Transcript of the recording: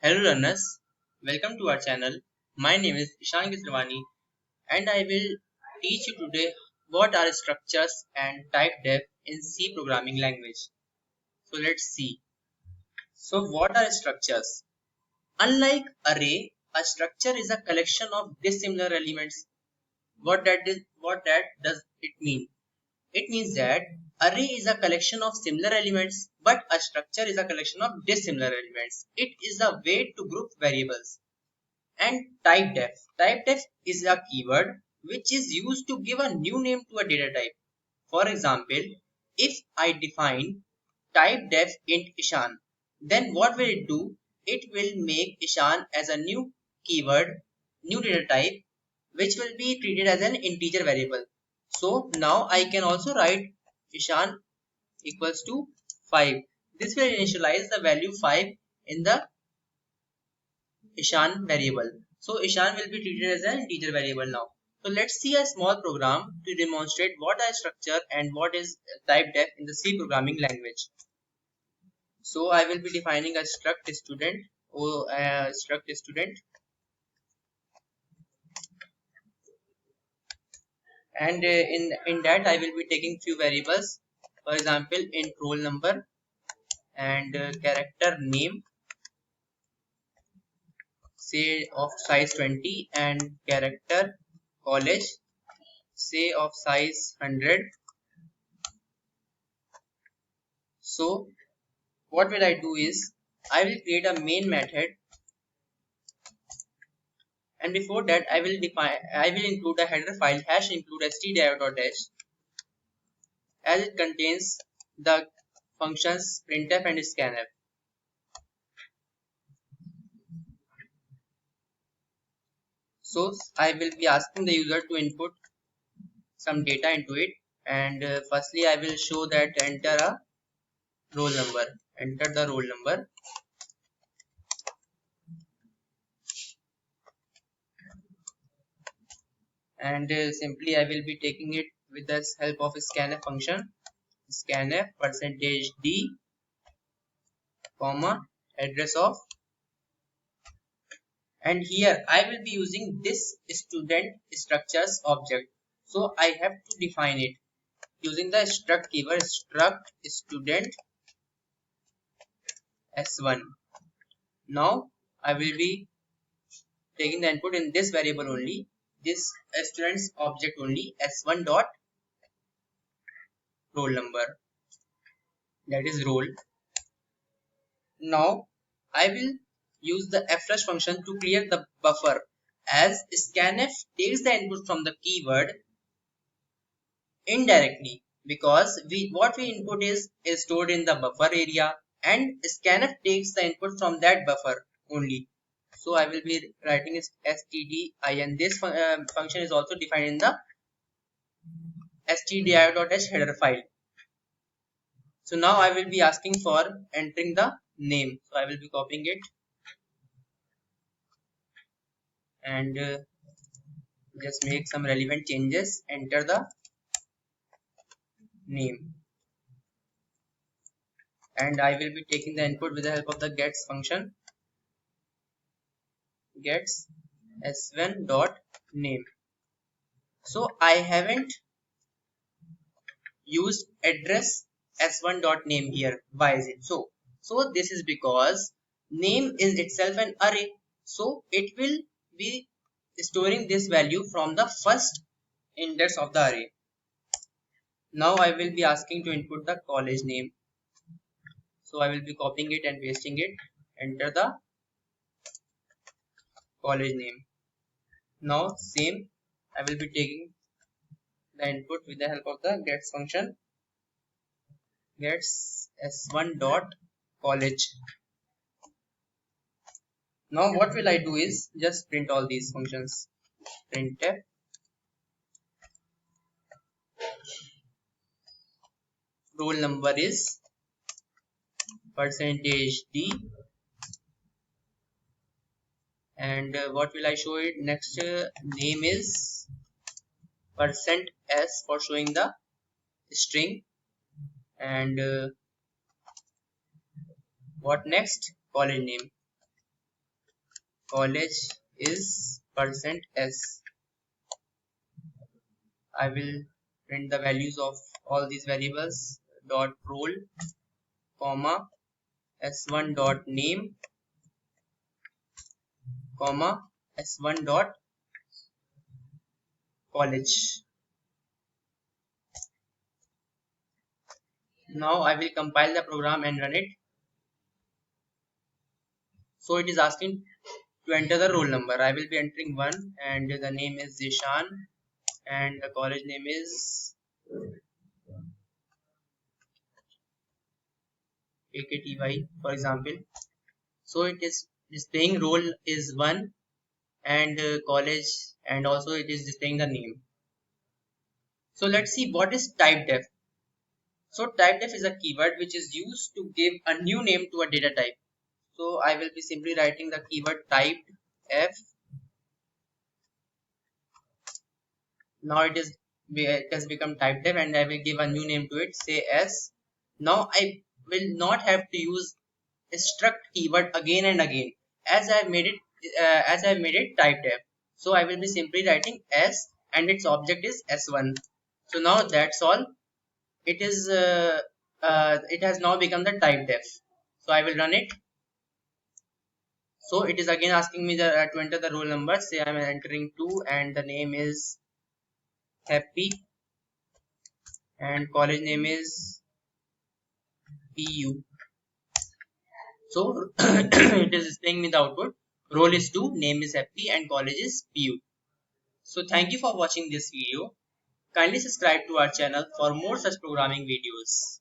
Hello learners, welcome to our channel. My name is Ishan Gisravani and I will teach you today what are structures and type def in C programming language. So let's see. So what are structures? Unlike array, a structure is a collection of dissimilar elements. What that does it mean? It means that array is a collection of similar elements, but a structure is a collection of dissimilar elements. It is a way to group variables. And type def. Type def is a keyword which is used to give a new name to a data type. For example, if I define type def int Ishan, then what will it do? It will make Ishan as a new keyword, new data type, which will be treated as an integer variable. So now I can also write Ishan equals to 5. This will initialize the value 5 in the Ishan variable. So Ishan will be treated as an integer variable now. So let's see a small program to demonstrate what is structure and what is type def in the C programming language. So I will be defining a struct student or struct student, and in that I will be taking few variables. For example, int roll number and character name, say of size 20, and character college, say of size 100. So what will I do is I will create a main method, and before that I will include a header file hash include stdio.h, as it contains the functions printf and scanf. So I will be asking the user to input some data into it, and firstly I will show that enter a roll number. Enter the roll number, and simply I will be taking it with the help of scanf function. Scanf %d comma address of, and here I will be using this student structures object. So I have to define it using the struct keyword struct student s1. Now I will be taking the input in this variable only, this students object only, s1 dot roll number, that is roll. Now I will use the flush function to clear the buffer, as scanf takes the input from the keyword indirectly, because what we input is stored in the buffer area, and scanf takes the input from that buffer only. So I will be writing stdin. This function is also defined in the stdio.h header file. So now I will be asking for entering the name. So I will be copying it and just make some relevant changes. Enter the name, and I will be taking the input with the help of the gets function. Gets s1 dot name. So I haven't used address s1 dot name here. Why is it so? So this is because name is itself an array, so it will be storing this value from the first index of the array. Now I will be asking to input the college name, so I will be copying it and pasting it. Enter the college name. Now same, I will be taking the input with the help of the gets function. Gets s1 dot college. Now what will I do is just print all these functions. Printf roll number is %d, and what will I show it next? Name is %s for showing the string, and what next? College name. college is %s. I will print the values of all these variables. Dot roll, comma, s1 dot name, comma, s1 dot college. Now I will compile the program and run it. So it is asking to enter the roll number. I will be entering 1 and the name is Zishan and the college name is AKTY, for example. So it is displaying roll is 1 and college, and also it is displaying the name. So let's see what is typedef. So typedef is a keyword which is used to give a new name to a data type. So I will be simply writing the keyword typedef. Now it has become typedef and I will give a new name to it, say s. Now I will not have to use struct keyword again and again as I have made it typedef. So I will be simply writing s and its object is s1. So now that's all. It has now become the typedef. So I will run it. So it is again asking me to enter the roll number. Say I am entering 2 and the name is Happy and college name is PU. So it is displaying me the output. Roll is 2, name is Happy and college is PU. So thank you for watching this video. Kindly subscribe to our channel for more such programming videos.